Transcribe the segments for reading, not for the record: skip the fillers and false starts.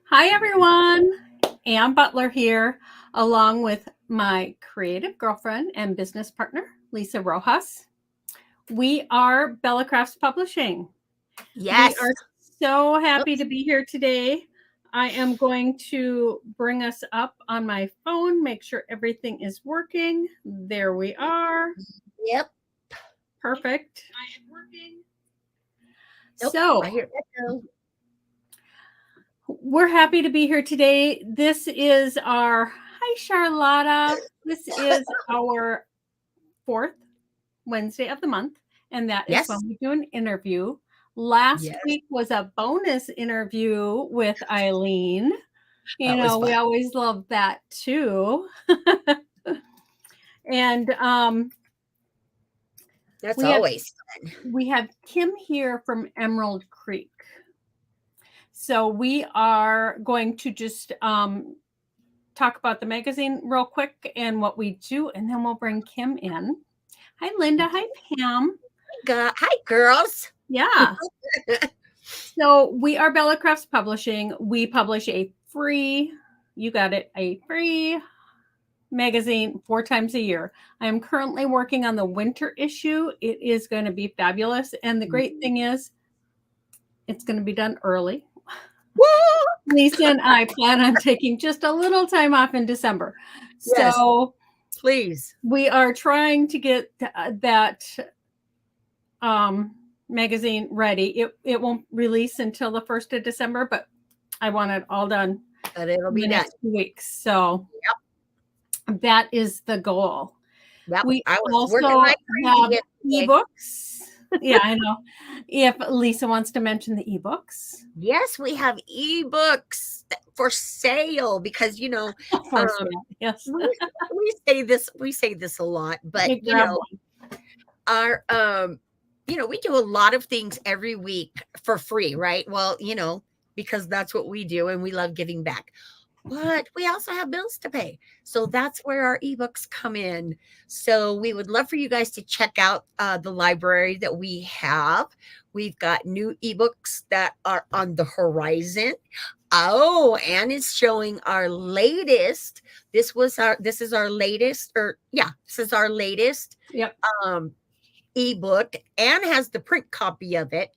Hi, everyone. Ann Butler here, along with my creative girlfriend and business partner, Lisa Rojas. We are Bella Crafts Publishing. We Yes. are so happy Oops. to be here today. I am going to bring us up on my phone, make sure everything is working. There we are. Yep. Perfect. I am working. Nope. So, I hear echo. we're happy to be here today. This is our, hi, Charlotta. This is our fourth Wednesday of the month, and that is when Yes. we do an interview. Last Yes. week was a bonus interview with Eileen. That was We fun. always love that too. And That's we have always fun. we have Kim here from Emerald Creek. So we are going to just talk about the magazine real quick and what we do, and then we'll bring Kim in. Hi, Linda. Hi, Pam. Hi, girls. Yeah. So we are Bella Crafts Publishing. We publish a free magazine 4 times a year. I am currently working on the winter issue. It is going to be fabulous. And the great thing is it's going to be done early. Woo! Lisa and I plan on taking just a little time off in December. Yes. So Please. we are trying to get that magazine ready. It won't release until the 1st of December, but I want it all done But it'll in be the done. next 2 weeks. So that is the goal. Yep. We I was also working like have crazy yesterday. ebooks. Yeah, I know. If Lisa wants to mention the ebooks. Yes, we have ebooks for sale because For sale, yes. we say this a lot, but We grab one. our we do a lot of things every week for free, right? Well, because that's what we do and we love giving back. But we also have bills to pay. So that's where our ebooks come in. So we would love for you guys to check out the library that we have. We've got new ebooks that are on the horizon. Oh, and it's showing our latest. This is our latest, this is our latest Yep. ebook. Anne has the print copy of it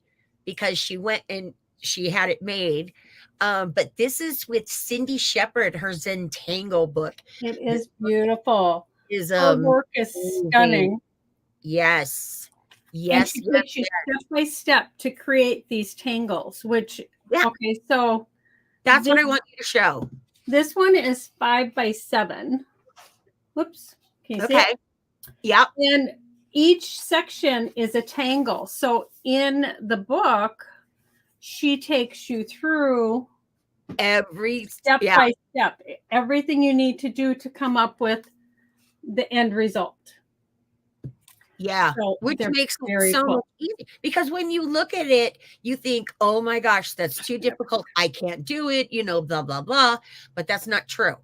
because she went and she had it made. But this is with Cindy Shepherd, her Zentangle book. It is beautiful. Is Her work is stunning. Yes. And Yes. she takes you step by step to create these tangles, which, okay, so that's what I want you to show. This one is 5 by 7. Whoops. Can you see it? Yep. And each section is a tangle. So in the book, she takes you through every step by step, everything you need to do to come up with the end result. Yeah, so which makes it so much easier. Because when you look at it, you think, oh my gosh, that's too difficult. I can't do it, blah, blah, blah. But that's not true.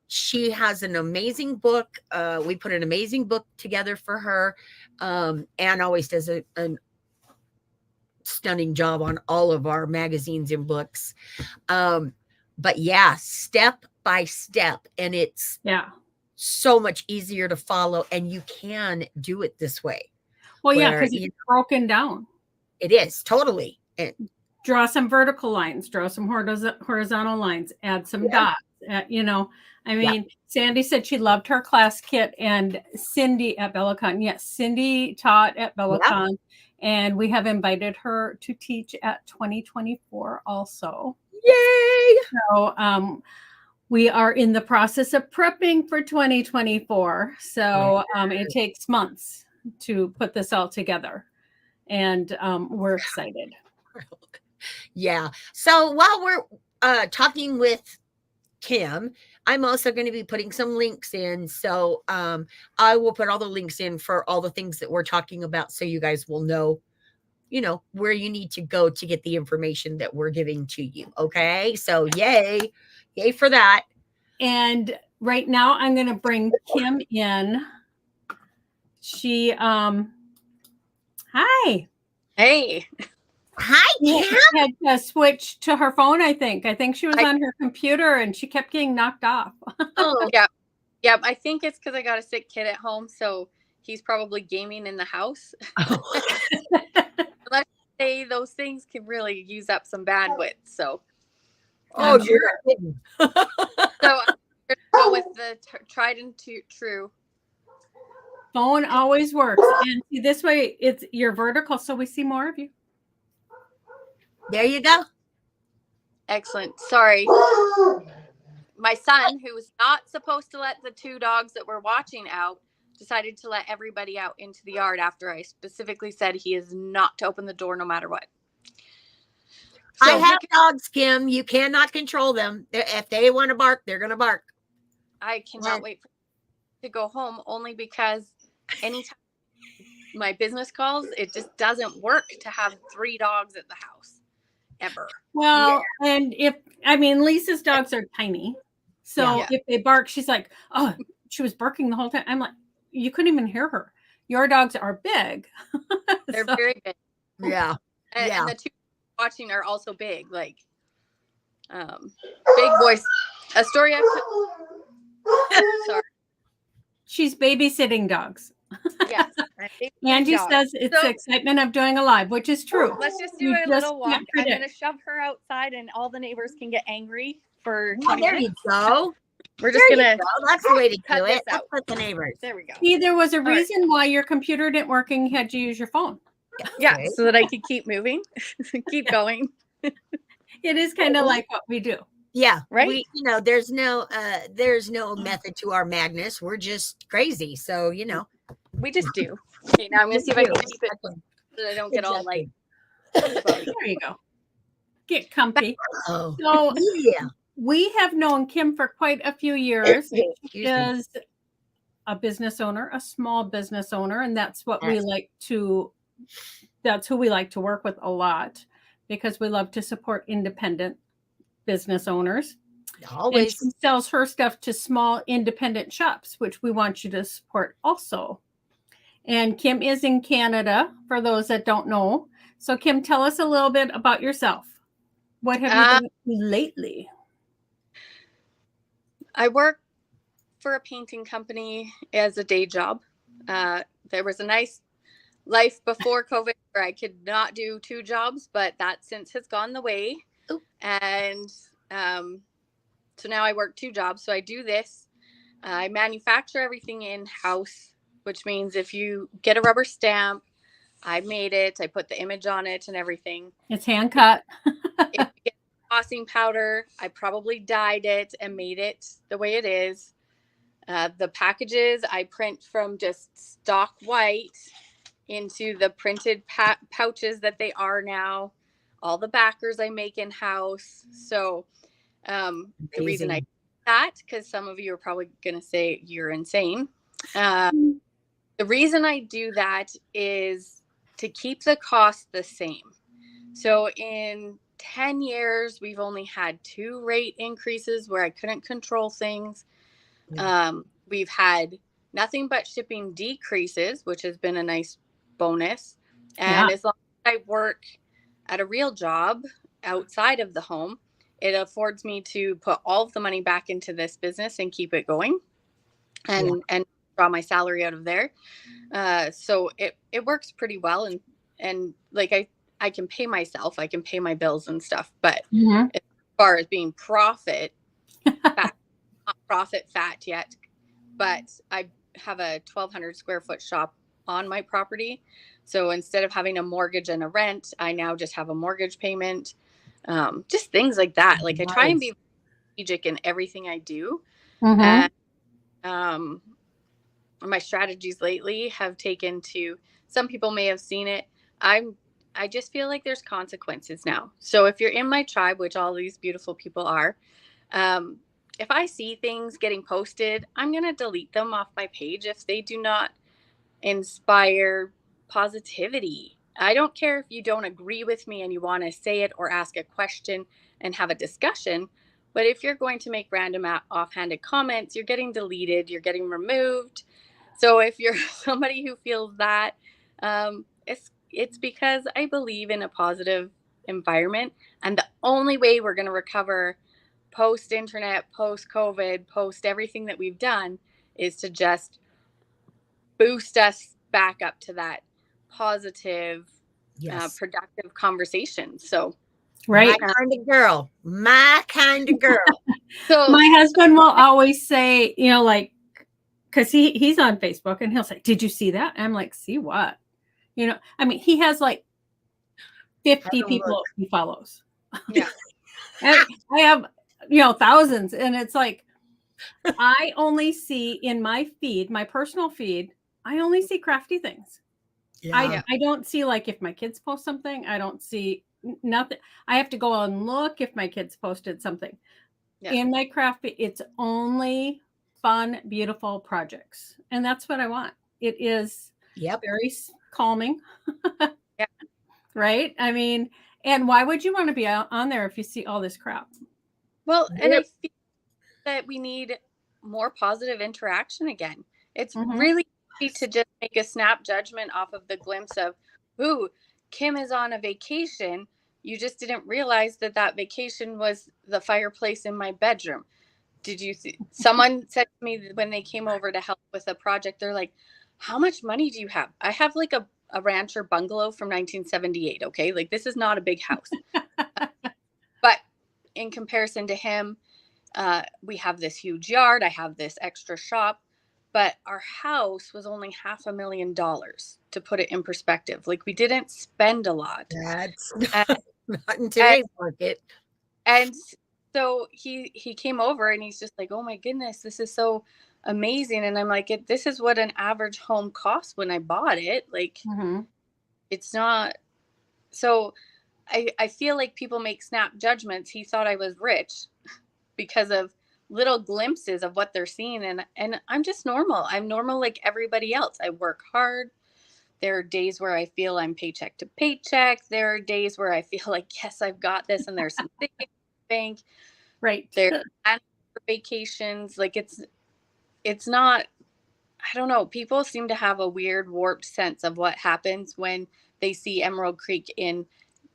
She has an amazing book. We put an amazing book together for her. Anne always does a stunning job on all of our magazines and books. But yeah, step by step. And it's so much easier to follow, and you can do it this way. Well, because it's broken down. It is totally. Draw some vertical lines, draw some horizontal lines, add some dots. I mean, Sandy said she loved her class kit, and Cindy at BellaCon. Yes, Cindy taught at BellaCon, and we have invited her to teach at 2024 also. Yay! So we are in the process of prepping for 2024. So it takes months to put this all together, and we're excited. Yeah. So while we're talking with Kim, I'm also going to be putting some links in. So I will put all the links in for all the things that we're talking about, so you guys will know, where you need to go to get the information that we're giving to you. Okay. So yay for that. And right now I'm going to bring Kim in. She, hi. Hey. Hi, She Kim. had to switch to her phone, I think. I think she was on her computer and she kept getting knocked off. Oh, Yeah, I think it's because I got a sick kid at home, so he's probably gaming in the house. Let's say those things can really use up some bandwidth. So, oh, you're not kidding. so I'm gonna go with the tried and true. Phone always works. And see, this way you're vertical, so we see more of you. There you go. Excellent. Sorry. My son, who was not supposed to let the 2 dogs that were watching out, decided to let everybody out into the yard after I specifically said he is not to open the door no matter what. So I have dogs, Kim. You cannot control them. If they want to bark, they're going to bark. I cannot wait to go home, only because anytime my business calls, it just doesn't work to have 3 dogs at the house ever. Well, and Lisa's dogs are tiny. So if they bark, she's like, oh, she was barking the whole time. I'm like, you couldn't even hear her. Your dogs are big. They're very big. Yeah. And the 2 watching are also big, like big boys. Astoria. Sorry. She's babysitting dogs. Yes. Angie says it's the excitement of doing a live, which is true. Let's just do a little walk. I'm going to shove her outside and all the neighbors can get angry for 20 minutes. There you go. We're just going to. That's the way to do it. Let's put the neighbors. There we go. See, there was a reason why your computer didn't work and you had to use your phone. Yeah, so that I could keep moving, keep going. It is kind of like what we do. Yeah, right. There's no method to our madness. We're just crazy. So we just do. Okay, now I'm gonna see if I can keep it so that I don't get all like. There you go. Get comfy. Oh, so yeah. We have known Kim for quite a few years. She is a business owner, a small business owner, and that's what we like to. That's who we like to work with a lot, because we love to support independent business owners. Always. And she sells her stuff to small independent shops, which we want you to support also. And Kim is in Canada, for those that don't know. So Kim, tell us a little bit about yourself. What have you been doing lately? I work for a painting company as a day job. There was a nice life before COVID where I could not do 2 jobs, but that since has gone the way. Ooh. And so now I work 2 jobs. So I do this. I manufacture everything in-house, which means if you get a rubber stamp, I made it. I put the image on it and everything. It's hand cut. If you get embossing powder, I probably dyed it and made it the way it is. The packages I print from just stock white into the printed pouches that they are now. All the backers I make in-house. So the reason I do that, because some of you are probably going to say you're insane. The reason I do that is to keep the cost the same. So in 10 years, we've only had 2 rate increases where I couldn't control things. We've had nothing but shipping decreases, which has been a nice bonus. And as long as I work at a real job outside of the home, it affords me to put all of the money back into this business and keep it going and draw my salary out of there. So it works pretty well. And like I can pay myself, I can pay my bills and stuff, but as far as being profit fat, not profit fat yet, but I have a 1,200 square foot shop on my property. So instead of having a mortgage and a rent, I now just have a mortgage payment. Just things like that. Like I try and be strategic in everything I do. And my strategies lately have taken to, some people may have seen it. I just feel like there's consequences now. So if you're in my tribe, which all these beautiful people are, if I see things getting posted, I'm going to delete them off my page if they do not inspire positivity. I don't care if you don't agree with me and you want to say it or ask a question and have a discussion. But if you're going to make random offhanded comments, you're getting deleted, you're getting removed. So if you're somebody who feels that, it's it's because I believe in a positive environment. And the only way we're going to recover post internet, post COVID, post everything that we've done is to just boost us back up to that positive, Yes. productive conversation. So, Right. My kind of girl. My kind of girl. so My husband will always say, you know, like, because he's on Facebook and he'll say, "Did you see that?" And I'm like, "See what?" You know, I mean, he has like 50 people he follows. yeah, And I have, you know, thousands. And it's like, I only see in my feed, my personal feed, I only see crafty things. Yeah. I don't see, like, if my kids post something, I don't see nothing. I have to go and look if my kids posted something. Yeah. In my craft feed, it's only fun, beautiful projects. And that's what I want. It is Yep. very calming. Yeah. Right? I mean, and why would you want to be on there if you see all this crap? well, and I feel that we need more positive interaction again. It's really easy to just make a snap judgment off of the glimpse of, ooh, Kim is on a vacation. You just didn't realize that that vacation was the fireplace in my bedroom. Did you see? Someone said to me when they came over to help with a project, they're like, how much money do you have? I have like a rancher bungalow from 1978. Okay. Like, this is not a big house. But in comparison to him, we have this huge yard. I have this extra shop, but our house was only $500,000 to put it in perspective. Like, we didn't spend a lot. That's And, not in today's market. and so he came over and he's just like, oh my goodness, this is so amazing. And I'm like, this is what an average home costs when I bought it. Like, it's not. So I feel like people make snap judgments. He thought I was rich because of little glimpses of what they're seeing. And I'm just normal. I'm normal like everybody else. I work hard. There are days where I feel I'm paycheck to paycheck. There are days where I feel like, yes, I've got this. And there's some things in the bank. Right. There's vacations. Like, it's not, I don't know. People seem to have a weird warped sense of what happens when they see Emerald Creek in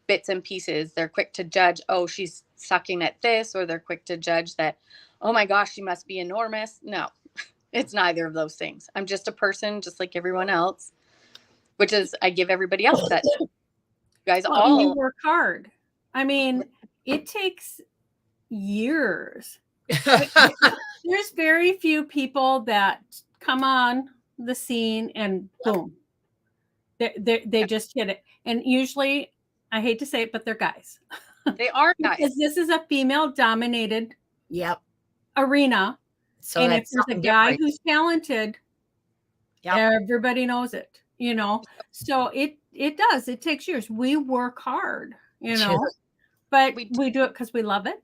bits and pieces. They're quick to judge, oh, she's sucking at this, or they're quick to judge that, oh my gosh, she must be enormous. No, it's neither of those things. I'm just a person, just like everyone else, which is, I give everybody else that. You guys all work hard. I mean, it takes years. There's very few people that come on the scene and boom, they just hit it. And usually, I hate to say it, but they're guys. They are guys. Because this is a female-dominated arena. So and if there's a guy who's talented, everybody knows it, you know. So it does. It takes years. We work hard, you know, but we do it because we love it.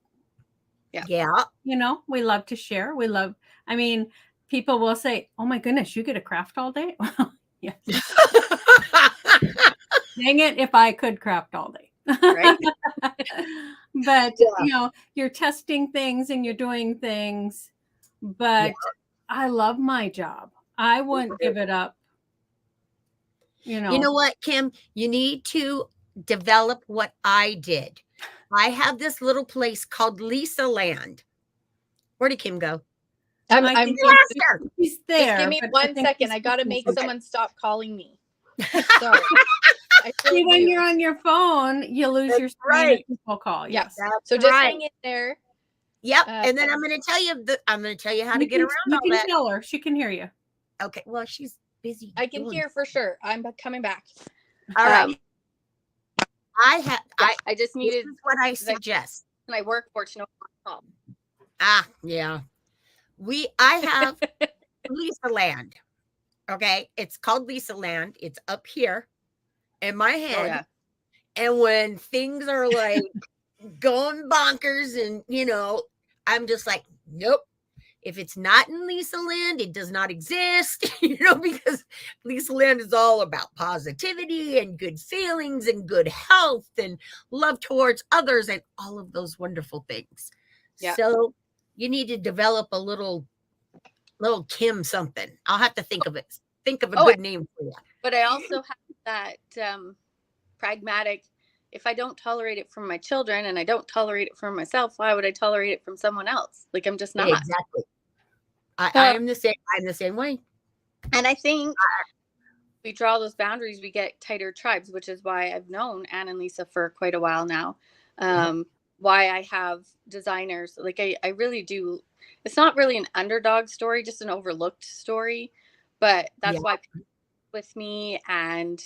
Yeah. You know, we love to share. We love, I mean, people will say, oh my goodness, you get to craft all day? Yes. Dang it, if I could craft all day. Right. But, you know, you're testing things and you're doing things. But I love my job. I wouldn't give it up. You know what, Kim? You need to develop what I did. I have this little place called Lisa Land. Where did Kim go? I'm he's there. Just give me 1 second. I got to make someone stop calling me. So, see, when you're on your phone, you lose your screen and people call. Yes. So just hang in there. Yep. And then I'm going to tell you how to get around all that. You can tell her. She can hear you. Okay. Well, she's busy. I can hear for sure. I'm coming back. All right. I just needed what I suggest. And I work for to know call. Yeah. I have Lisa Land. Okay. It's called Lisa Land. It's up here in my head. Oh, yeah. And when things are like going bonkers and, you know, I'm just like, nope. If it's not in Lisa Land, it does not exist, you know, because Lisa Land is all about positivity and good feelings and good health and love towards others and all of those wonderful things. Yeah. So you need to develop a little Kim something. I'll have to think of it. Think of a good name for you. But I also have that pragmatic, if I don't tolerate it from my children and I don't tolerate it from myself, why would I tolerate it from someone else? Like, I'm just not. Exactly. I am the same. I'm the same way. And I think we draw those boundaries, we get tighter tribes, which is why I've known Anne and Lisa for quite a while now. Why I have designers, like I really do. It's not really an underdog story, just an overlooked story, but that's why people with me and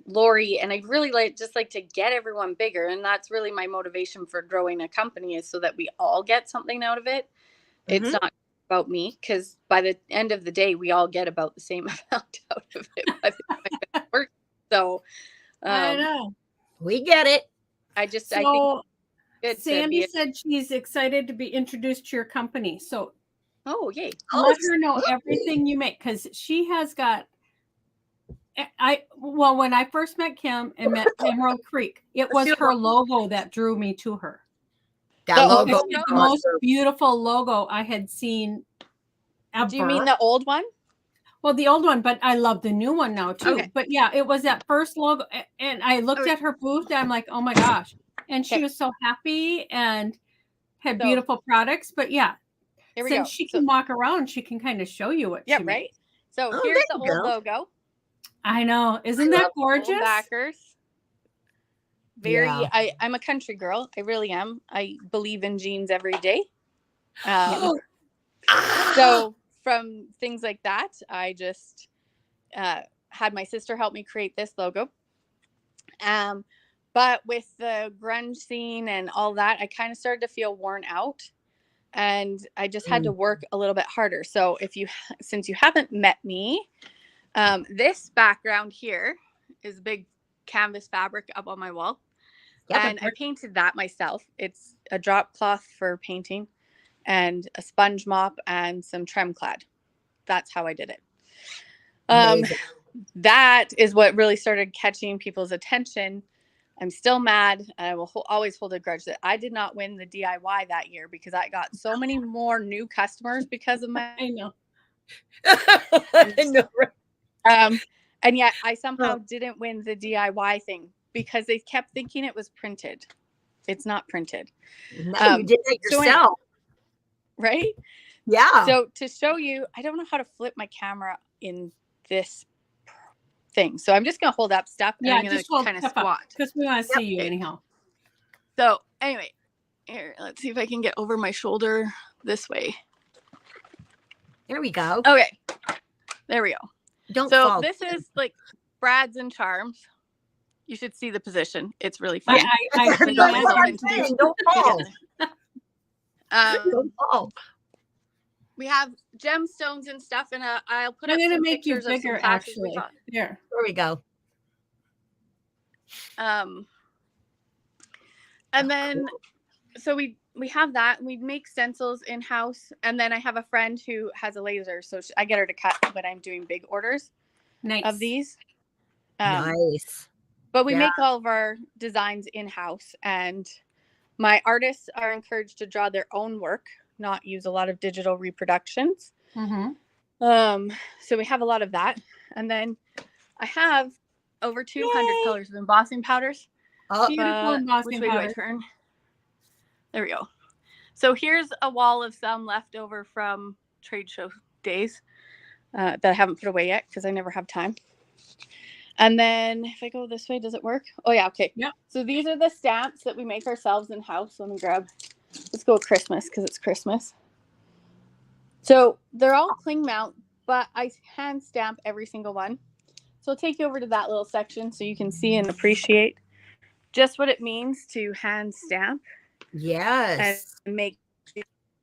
Lori, and I really like to get everyone bigger, and that's really my motivation for growing a company, is so that we all get something out of it. It's not about me, because by the end of the day, we all get about the same amount out of it by the time it works. So I know. We get it. I think it's Sandy said she's excited to be introduced to your company. So yay. Let her know everything you make, because she has got when I first met Kim and met Emerald Creek, it was her logo that drew me to her. That logo was the most beautiful logo I had seen ever. Do you mean the old one? Well, the old one, but I love the new one now too. Okay. But yeah, it was that first logo, and I looked at her booth and I'm like, oh my gosh. And she was so happy and had beautiful products. But yeah, since she can walk around, she can kind of show you what she made. So here's the old logo. I know. Isn't that gorgeous? Old backers. I'm a country girl. I really am. I believe in jeans every day. So from things like that, I just had my sister help me create this logo. But with the grunge scene and all that, I kind of started to feel worn out, and I just had to work a little bit harder. So since you haven't met me, this background here is a big canvas fabric up on my wall. And I painted that myself. It's a drop cloth for painting and a sponge mop and some trem clad. That's how I did it. That is what really started catching people's attention. I'm still mad, and I will always hold a grudge that I did not win the DIY that year, because I got so many more new customers because of my. I know. I know. And yet I somehow didn't win the DIY thing, because they kept thinking it was printed. It's not printed. No, you did it yourself. Right? Yeah. So to show you, I don't know how to flip my camera in this thing. So I'm just going to hold up stuff. And I'm going to kind of squat, because we want to see you anyhow. So anyway, here, let's see if I can get over my shoulder this way. There we go. Okay. There we go. Don't fall. This is like Brad's and Charms. You should see the position. It's really fun. Don't fall. Don't fall. We have gemstones and stuff, and I'll put. I'm going to make you bigger, actually. There we go. And then, so we have that, and we make stencils in house. And then I have a friend who has a laser, so I get her to cut when I'm doing big orders of these. Nice. But we make all of our designs in house, and my artists are encouraged to draw their own work, not use a lot of digital reproductions. So we have a lot of that. And then I have over 200 colors of embossing powders. Beautiful embossing powders. There we go. So here's a wall of some leftover from trade show days that I haven't put away yet, because I never have time. And then if I go this way, does it work? Oh yeah, okay. Yep. So these are the stamps that we make ourselves in house. Let me let's go with Christmas, because it's Christmas. So they're all cling mount, but I hand stamp every single one. So I'll take you over to that little section so you can see and appreciate just what it means to hand stamp. Yes. And make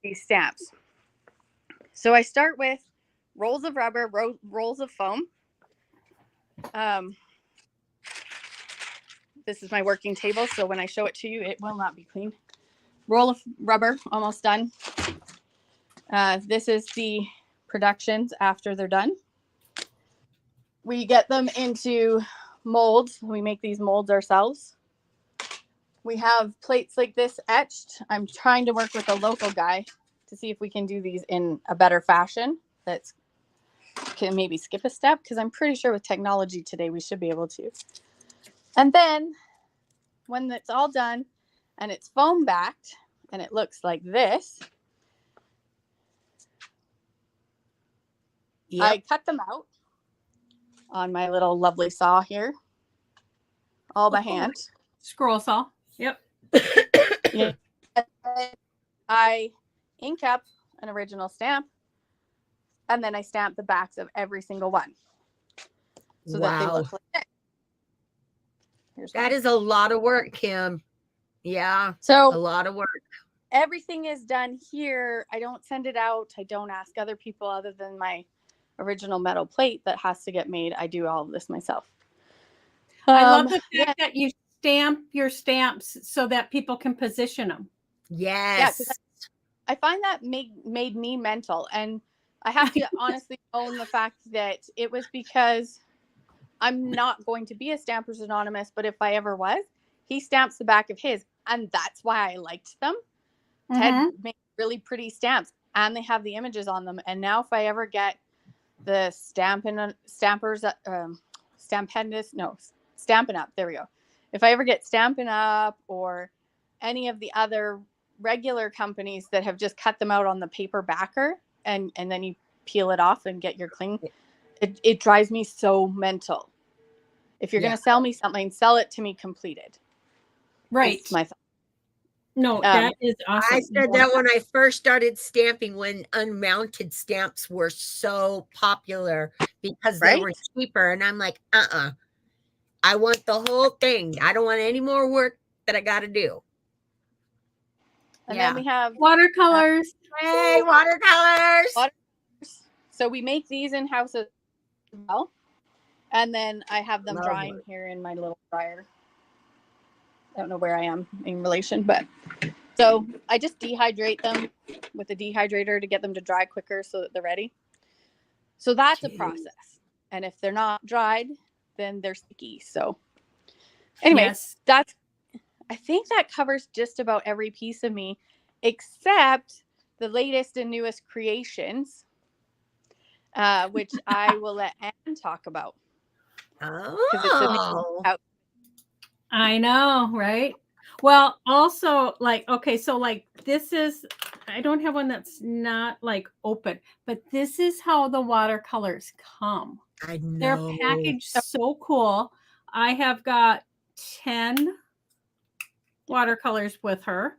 these stamps. So I start with rolls of rubber, rolls of foam. This is my working table, so when I show it to you, it will not be clean. Roll of rubber, almost done. This is the productions after they're done. We get them into molds. We make these molds ourselves. We have plates like this etched. I'm trying to work with a local guy to see if we can do these in a better fashion that's can maybe skip a step because I'm pretty sure with technology today we should be able to. And then when it's all done and it's foam backed and it looks like this, I cut them out on my little lovely saw here, all by hand. Scroll saw. Yep. Yeah. I ink up an original stamp, and then I stamp the backs of every single one so that they look like this. That is a lot of work, Kim. Yeah. So a lot of work. Everything is done here. I don't send it out. I don't ask other people other than my original metal plate that has to get made. I do all of this myself. I love the fact that you stamp your stamps so that people can position them. Yes. Yeah, I find that made me mental. And I have to honestly own the fact that it was because I'm not going to be a Stampers Anonymous, but if I ever was, he stamps the back of his. And that's why I liked them. Mm-hmm. Ted made really pretty stamps and they have the images on them. And now if I ever get the Stampin' Up, there we go. If I ever get Stampin' Up or any of the other regular companies that have just cut them out on the paper backer and then you peel it off and get your cling, it drives me so mental. If you're going to sell me something, sell it to me completed. Right. That's my thought. No, that is awesome. I said that when I first started stamping, when unmounted stamps were so popular because they were cheaper. And I'm like, I want the whole thing. I don't want any more work that I got to do. And then we have watercolors. Hey, watercolors. So we make these in house as well. And then I have them drying here in my little dryer. I don't know where I am in relation, but so I just dehydrate them with a dehydrator to get them to dry quicker so that they're ready. So that's a process. And if they're not dried, then they're sticky. So anyway, I think that covers just about every piece of me, except the latest and newest creations, which I will let Anne talk about. Oh, I know, right? Well, also so this is, I don't have one that's not like open, but this is how the watercolors come. I know. They're packaged so cool. I have got 10 watercolors with her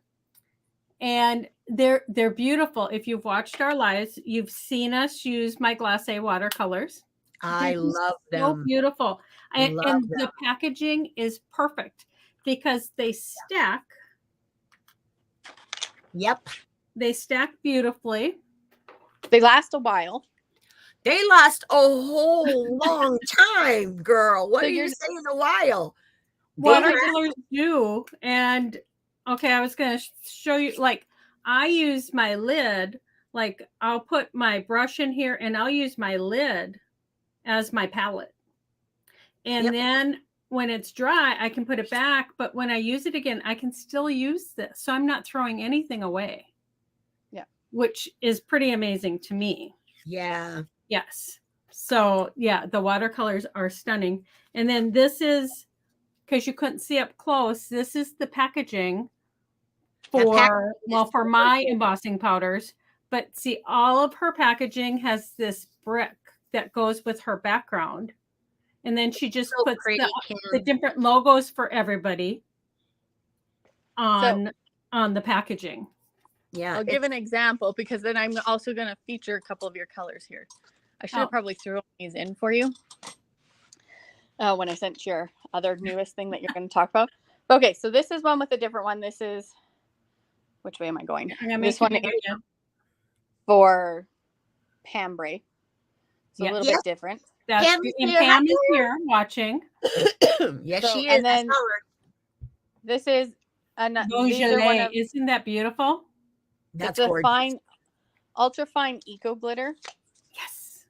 and they're beautiful. If you've watched our lives, you've seen us use my glacé watercolors. I love them. So beautiful. And the packaging is perfect because they stack. Yep. They stack beautifully. They last a while. They last a whole long time, girl. What are you saying a while? Watercolors do. And okay, I was going to show you, I use my lid, I'll put my brush in here and I'll use my lid as my palette. And then when it's dry, I can put it back. But when I use it again, I can still use this. So I'm not throwing anything away. Yeah. Which is pretty amazing to me. Yeah. Yes. So yeah, the watercolors are stunning. And then this is, because you couldn't see up close, this is the packaging for my embossing powders. But see, all of her packaging has this brick that goes with her background. And then she just puts the different logos for everybody on the packaging. Yeah. I'll give an example because then I'm also going to feature a couple of your colors here. I should have probably thrown these in for you when I sent your other newest thing that you're going to talk about. Okay, so this is one with a different one. This is, which way am I going? This one is for Pambray. It's a little bit different. Pam is here watching. Yes, she is. And then this is Beaujolais. Isn't that beautiful? That's a fine, ultra fine eco glitter. Yes.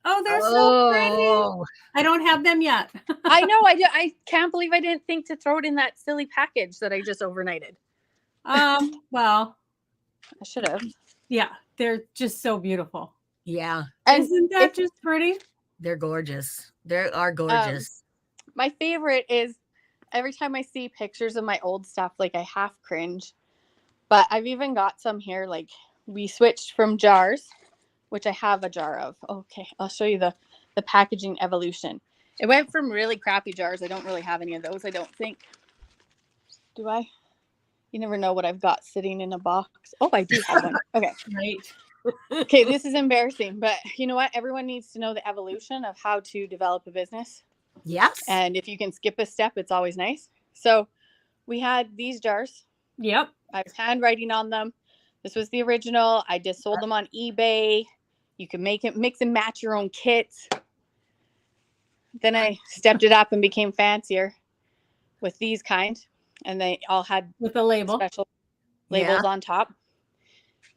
Oh, they're so pretty. I don't have them yet. I know. I can't believe I didn't think to throw it in that silly package that I just overnighted. Well, I should have. Yeah, they're just so beautiful. Yeah. And Isn't that just pretty? They're gorgeous. They are gorgeous. my favorite is every time I see pictures of my old stuff, like I half cringe. But I've even got some here. Like we switched from jars, which I have a jar of. Okay, I'll show you the packaging evolution. It went from really crappy jars. I don't really have any of those. I don't think. Do I? You never know what I've got sitting in a box. Oh, I do have one. Okay. Right. Okay, this is embarrassing, but you know what? Everyone needs to know the evolution of how to develop a business. Yes. And if you can skip a step, it's always nice. So we had these jars. Yep. I was handwriting on them. This was the original. I just sold them on eBay. You can make it, mix and match your own kits. Then I stepped it up and became fancier with these kind. And they all had With a label. special labels on top.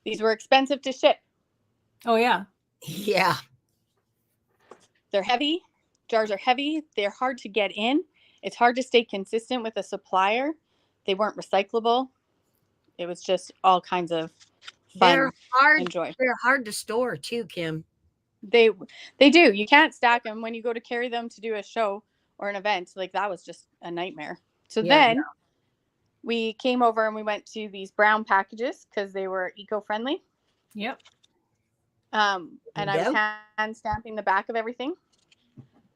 These were expensive to ship. Oh, yeah. Yeah. They're heavy. Jars are heavy. They're hard to get in. It's hard to stay consistent with a supplier. They weren't recyclable. It was just all kinds of fun. They're hard. Enjoy. They're hard to store too, Kim. They do. You can't stack them when you go to carry them to do a show or an event. Like that was just a nightmare. So then we came over and we went to these brown packages because they were eco-friendly. Yep. And I was hand stamping the back of everything.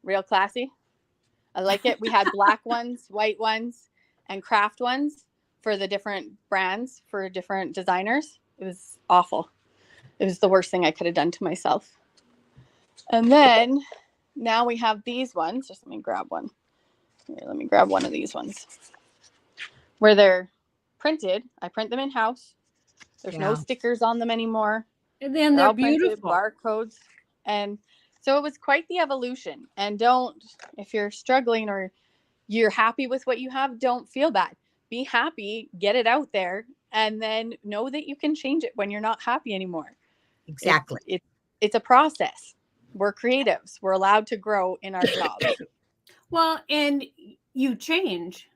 Real classy. I like it. We had black ones, white ones, and craft ones for the different brands for different designers. It was awful. It was the worst thing I could have done to myself. And then now we have these ones. Just let me grab one. Here, let me grab one of these ones where they're printed. I print them in house. There's no stickers on them anymore. And then they're all printed, beautiful. barcodes. And so it was quite the evolution. And if you're struggling or you're happy with what you have, don't feel bad. Be happy, get it out there, and then know that you can change it when you're not happy anymore. Exactly. It's a process. We're creatives. We're allowed to grow in our jobs. Well, and you change.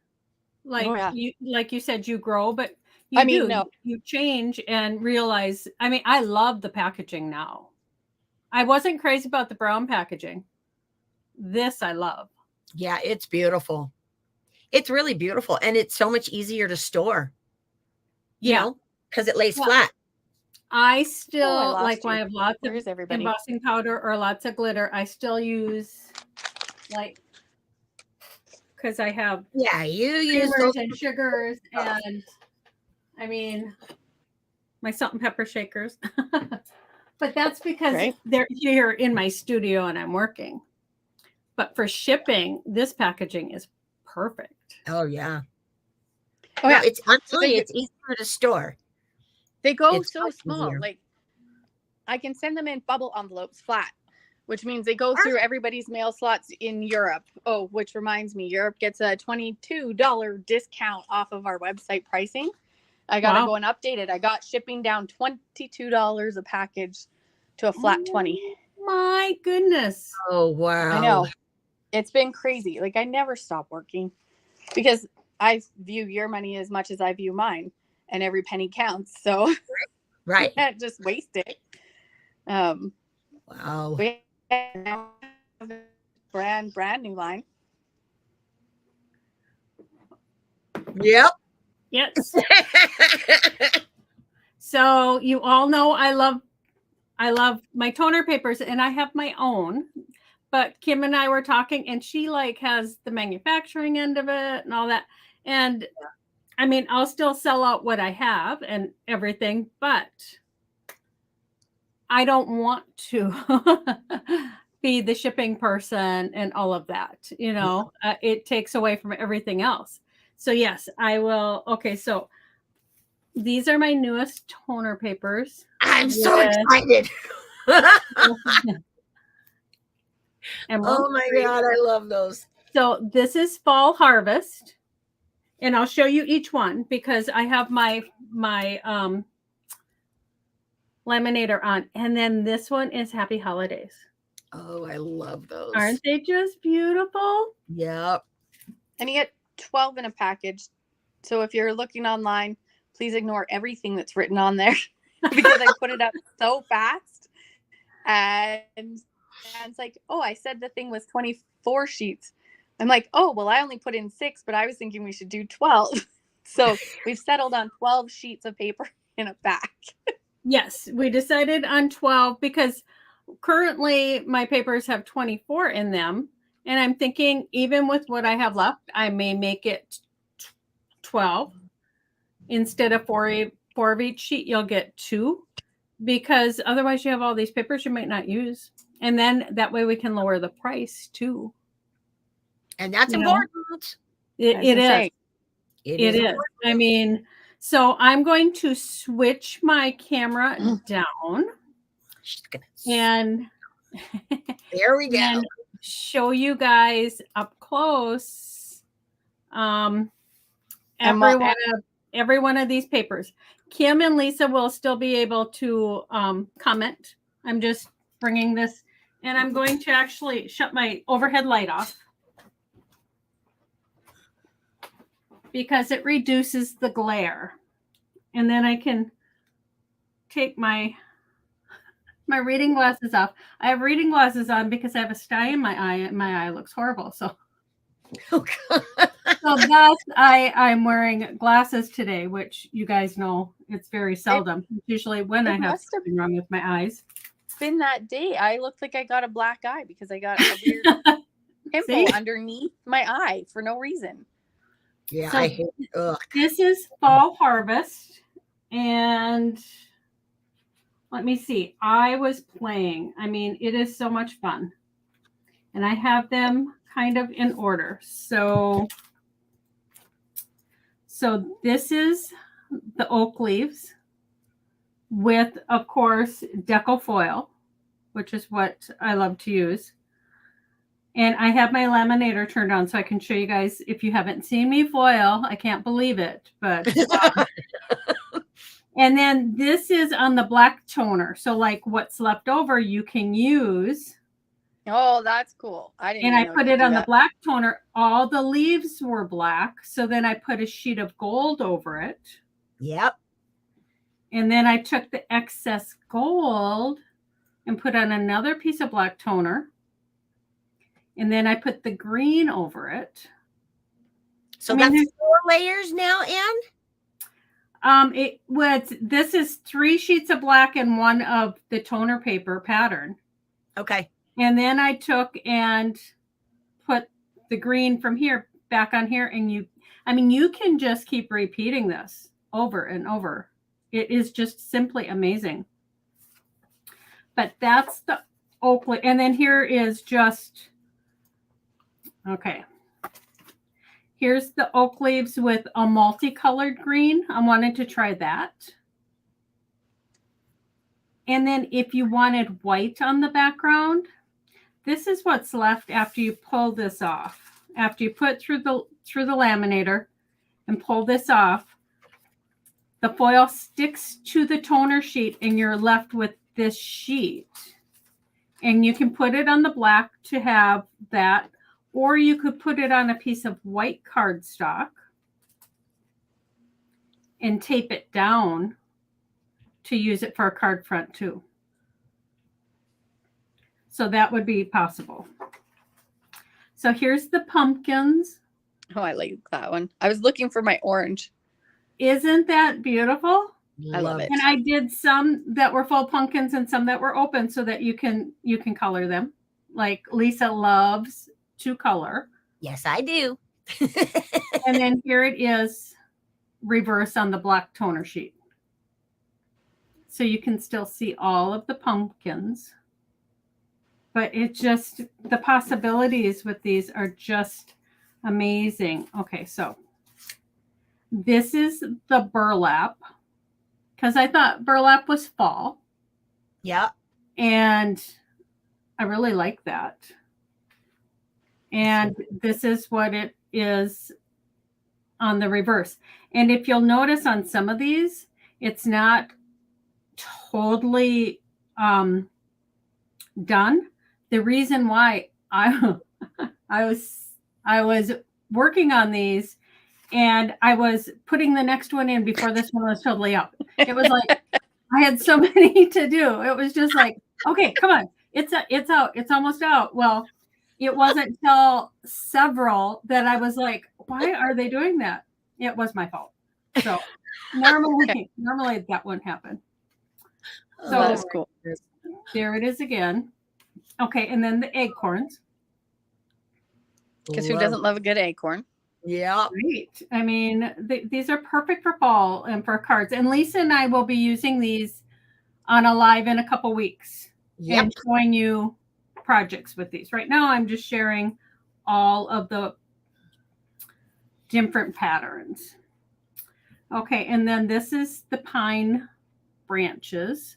Like you said, you grow, but you change and realize. I mean, I love the packaging now. I wasn't crazy about the brown packaging. This I love. Yeah, it's beautiful. It's really beautiful. And it's so much easier to store. You know, because it lays flat. I still like when I have lots of embossing powder or lots of glitter. I still use because I have you use those and sugars and I mean my salt and pepper shakers. But that's because they're here in my studio and I'm working. But for shipping, this packaging is perfect. Oh yeah. Oh yeah. I'm telling you, it's easier to store. They go so small. Easier. Like I can send them in bubble envelopes flat, which means they go through everybody's mail slots in Europe. Oh, which reminds me, Europe gets a $22 discount off of our website pricing. I got to go and update it. I got shipping down $22 a package to a flat 20. My goodness. Oh, wow. I know. It's been crazy. Like I never stop working because I view your money as much as I view mine. And every penny counts. So you can't just waste it. Wow. We have a brand new line. Yep. Yes. So you all know I love my toner papers and I have my own. But Kim and I were talking and she has the manufacturing end of it and all that. And I mean, I'll still sell out what I have and everything, but I don't want to be the shipping person and all of that. You know, it takes away from everything else. So yes, I will. Okay, so these are my newest toner papers. I'm so excited. And oh my God, I love those. So this is Fall Harvest. And I'll show you each one because I have my laminator on. And then this one is Happy Holidays. Oh, I love those. Aren't they just beautiful? Yep. And you get 12 in a package. So if you're looking online, please ignore everything that's written on there because I put it up so fast And Dan's like, oh, I said the thing was 24 sheets. I'm like, oh, well, I only put in 6, but I was thinking we should do 12. So we've settled on 12 sheets of paper in a back. Yes, we decided on 12 because currently my papers have 24 in them. And I'm thinking, even with what I have left, I may make it 12 instead of four of each sheet. You'll get 2 because otherwise you have all these papers you might not use. And then that way we can lower the price too. And that's You know? important. It is. It It is. is. I mean, so I'm going to switch my camera down She's gonna- and There we go. and show you guys up close every one of these papers. Kim and Lisa will still be able to comment. I'm just bringing this, and I'm going to actually shut my overhead light off because it reduces the glare. And then I can take my reading glasses off. I have reading glasses on because I have a sty in my eye, and my eye looks horrible. So, Oh, God. so thus I'm wearing glasses today, which you guys know it's very seldom. It's usually when I have something wrong with my eyes. It's been that day. I looked like I got a black eye because I got a weird pimple underneath my eye for no reason. Yeah, So I hate it. Ugh. This is Fall Harvest, and let me see. I was playing. I mean, it is so much fun. And I have them kind of in order. So this is the oak leaves with, of course, deco foil, which is what I love to use. And I have my laminator turned on so I can show you guys. If you haven't seen me foil, I can't believe it. But and then this is on the black toner. So like what's left over, you can use. Oh, that's cool. I didn't. And I put it on the black toner. All the leaves were black. So then I put a sheet of gold over it. Yep. And then I took the excess gold and put on another piece of black toner. And then I put the green over it. So that's 4 layers now, Ann? This is 3 sheets of black and 1 of the toner paper pattern. Okay. And then I took and put the green from here back on here. And you can just keep repeating this over and over. It is just simply amazing. But that's the oak leaf. And then here is just, okay. Here's the oak leaves with a multicolored green. I wanted to try that. And then if you wanted white on the background, this is what's left after you pull this off. After you put through the laminator and pull this off, the foil sticks to the toner sheet and you're left with this sheet. And you can put it on the black to have that, or you could put it on a piece of white cardstock and tape it down to use it for a card front too. So that would be possible. So here's the pumpkins. Oh, I like that one. I was looking for my orange. Isn't that beautiful? I love it. And I did some that were full pumpkins and some that were open so that you can color them. Like Lisa loves to color. Yes, I do. And then here it is reverse on the black toner sheet. So you can still see all of the pumpkins. But it just, the possibilities with these are just amazing. Okay, so this is the burlap because I thought burlap was fall. Yeah. And I really like that. And this is what it is on the reverse. And if you'll notice on some of these, it's not totally done. The reason why I was working on these and I was putting the next one in before this one was totally up. It was like I had so many to do. It was just like, okay, come on. It's out. It's almost out. Well, it wasn't till several that I was like, why are they doing that? It was my fault. So normally that wouldn't happen. Oh, So that is cool. there it is again. Okay, and then the acorns. Because who doesn't love a good acorn? Yeah. Great. I mean, these are perfect for fall and for cards. And Lisa and I will be using these on a live in a couple weeks and showing you projects with these. Right now, I'm just sharing all of the different patterns. Okay, and then this is the pine branches.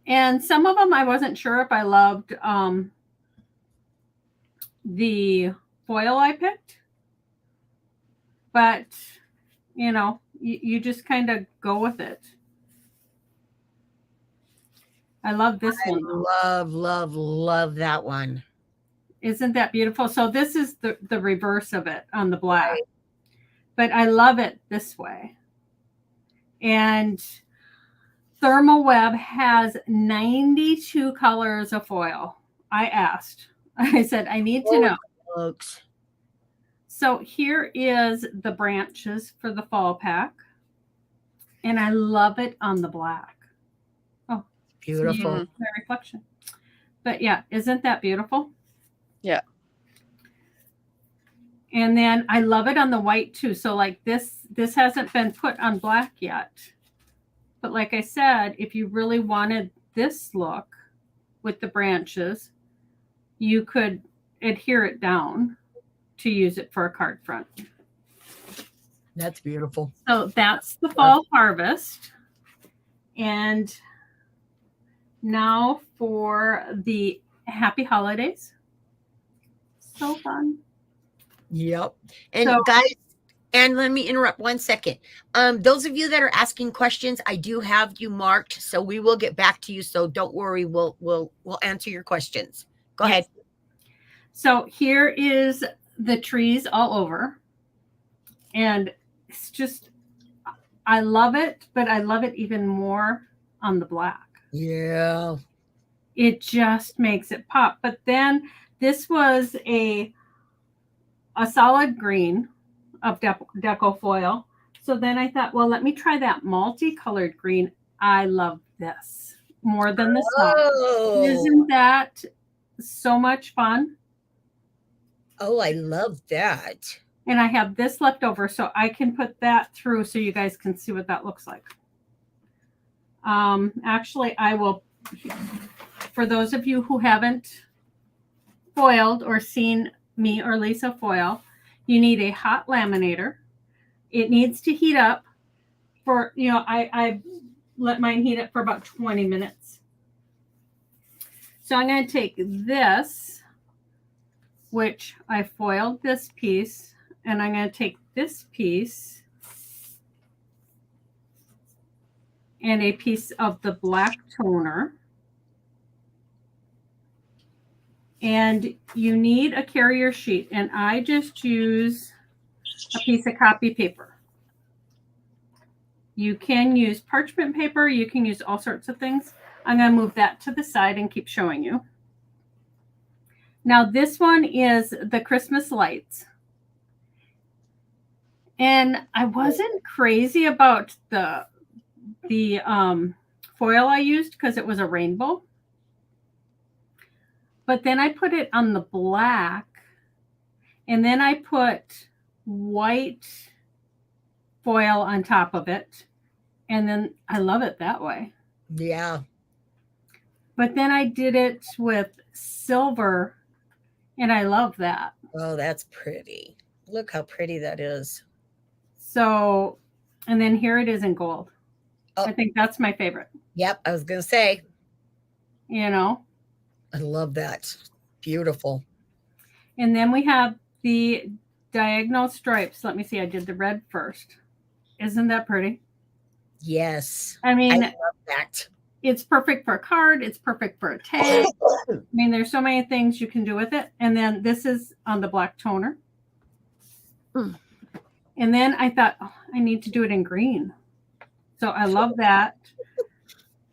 And some of them I wasn't sure if I loved the foil I picked. But, you know, you just kind of go with it. I love this one. Love that one. Isn't that beautiful? So this is the reverse of it on the black. Right. But I love it this way. And Thermal Web has 92 colors of foil. I asked. I said, I need to know. Folks. So here is the branches for the fall pack. And I love it on the black. Oh, beautiful. My reflection. But yeah, isn't that beautiful? Yeah. And then I love it on the white too. So like this hasn't been put on black yet. But like I said, if you really wanted this look with the branches, you could adhere it down to use it for a card front. That's beautiful. So that's the fall harvest. And now for the happy holidays. So fun. Yep. And so, guys, and let me interrupt 1 second. Those of you that are asking questions, I do have you marked, so we will get back to you. So don't worry, we'll answer your questions. Go ahead. So here is the trees all over. And it's just, I love it, but I love it even more on the black. Yeah. It just makes it pop. But then this was a solid green of deco foil. So then I thought, well, let me try that multicolored green. I love this more than this one. Isn't that so much fun? Oh, I love that. And I have this left over, so I can put that through so you guys can see what that looks like. Actually, I will, for those of you who haven't foiled or seen me or Lisa foil, you need a hot laminator. It needs to heat up for, you know, I let mine heat up for about 20 minutes. So I'm going to take this, which I foiled this piece, and I'm going to take this piece and a piece of the black toner. And you need a carrier sheet, and I just use a piece of copy paper. You can use parchment paper. You can use all sorts of things. I'm going to move that to the side and keep showing you. Now, this one is the Christmas lights. And I wasn't crazy about the foil I used because it was a rainbow. But then I put it on the black, and then I put white foil on top of it. And then I love it that way. Yeah. But then I did it with silver, and I love that. Oh, that's pretty. Look how pretty that is. So, and then here it is in gold. Oh. I think that's my favorite. Yep, I was going to say. You know? I love that. Beautiful. And then we have the diagonal stripes. Let me see. I did the red first. Isn't that pretty? Yes. I mean, I love that. It's perfect for a card. It's perfect for a tag. I mean, there's so many things you can do with it. And then this is on the black toner. And then I thought, oh, I need to do it in green. So I love that.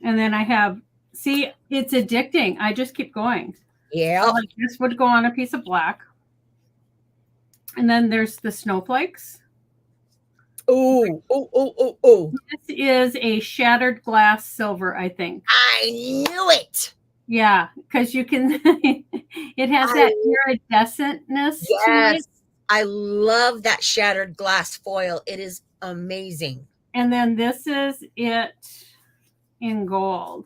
And then I have, see, it's addicting. I just keep going. Yeah. So like this would go on a piece of black. And then there's the snowflakes. Oh. This is a shattered glass silver, I think. I knew it. Yeah, because you can, it has that iridescentness to Yes. it. I love that shattered glass foil. It is amazing. And then this is it in gold.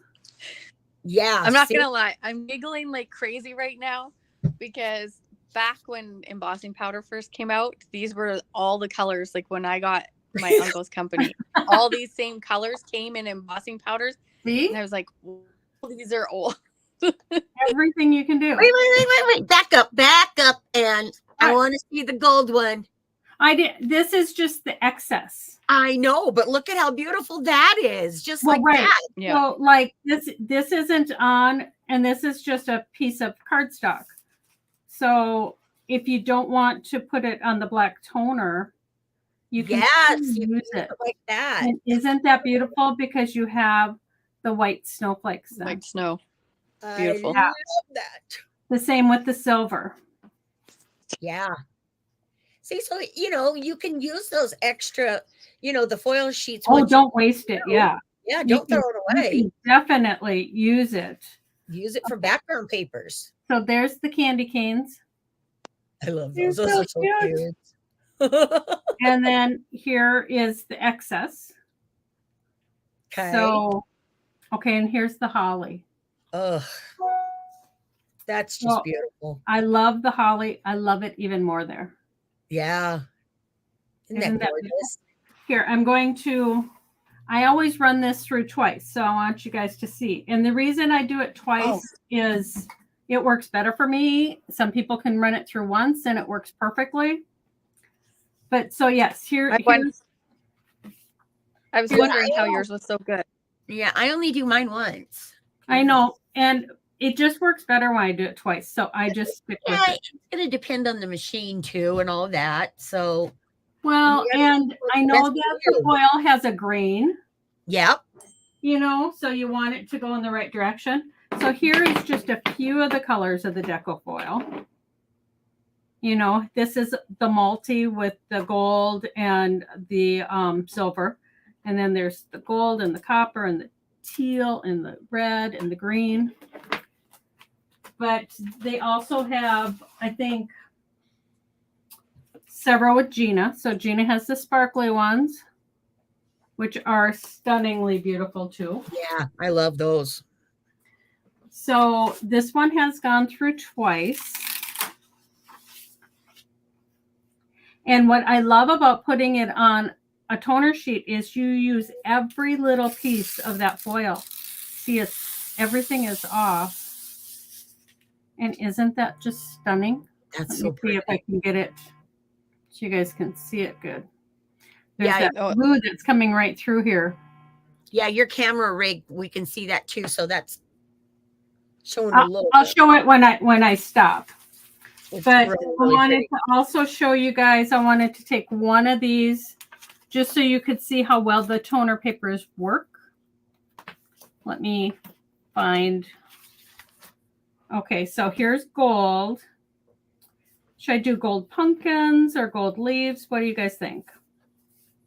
Yeah. I'm not gonna lie, I'm giggling like crazy right now because back when embossing powder first came out, these were all the colors. Like when I got my uncle's company, all these same colors came in embossing powders. See? And I was like, oh, these are old. Everything you can do. Wait. Back up. And I want to see the gold one. I did. This is just the excess. I know, but look at how beautiful that is. Just Well, like right. that. Yeah. So like this isn't on, and this is just a piece of cardstock. So if you don't want to put it on the black toner, you can use it like that. And isn't that beautiful? Because you have the white snowflakes. Then. White snow. Beautiful. I love that. The same with the silver. Yeah. See, so you can use those extra, the foil sheets. Oh, don't waste it. Yeah. Yeah, don't throw it away. You can definitely use it. Use it for background papers. So there's the candy canes. I love those. Those are so cute. And then here is the excess. Okay. So, okay, and here's the holly. Ugh. That's just beautiful. I love the holly. I love it even more there. Yeah. Isn't that gorgeous? Here, I always run this through twice, so I want you guys to see. And the reason I do it twice is it works better for me. Some people can run it through once and it works perfectly. But so yes, I was wondering how yours was so good. Yeah, I only do mine once. I know. And it just works better when I do it twice. So I just stick with it. It's going to depend on the machine too and all that. So, well, and I know that the foil has a grain. Yep. So you want it to go in the right direction. So here is just a few of the colors of the deco foil. This is the multi with the gold and the silver. And then there's the gold and the copper and the teal and the red and the green. But they also have, I think, several with Gina. So Gina has the sparkly ones, which are stunningly beautiful too. Yeah, I love those. So this one has gone through twice. And what I love about putting it on a toner sheet is you use every little piece of that foil. See, everything is off. And isn't that just stunning? That's so pretty. See if I can get it so you guys can see it good. There's that blue that's coming right through here. Yeah, your camera rig, we can see that too. So that's showing a little. I'll show it when I stop. But I wanted to also show you guys, I wanted to take one of these just so you could see how well the toner papers work. Let me find. Okay, so here's gold. Should I do gold pumpkins or gold leaves? What do you guys think?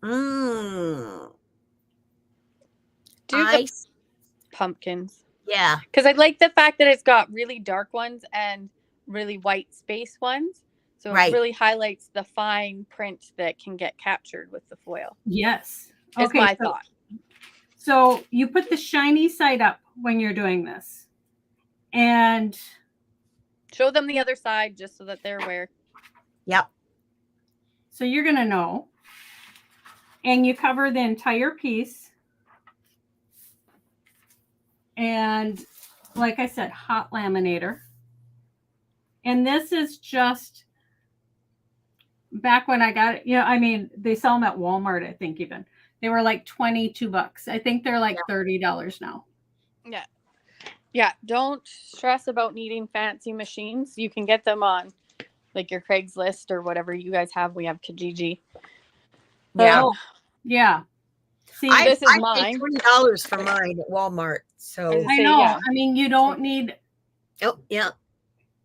Do the pumpkins. Yeah. Because I like the fact that it's got really dark ones and really white space ones. So it really highlights the fine print that can get captured with the foil. Yes. That's my thought. So you put the shiny side up when you're doing this. And show them the other side just so that they're aware. Yep. So you're going to know. And you cover the entire piece. And like I said, hot laminator. And this is just back when I got it. They sell them at Walmart, I think even. They were like $22. I think they're like $30 now. Yeah. Yeah, don't stress about needing fancy machines. You can get them on like your Craigslist or whatever you guys have. We have Kijiji. Yeah. Yeah. See, This is I mine. paid $20 for mine at Walmart. So I say, know. yeah. I mean, you don't need oh yeah.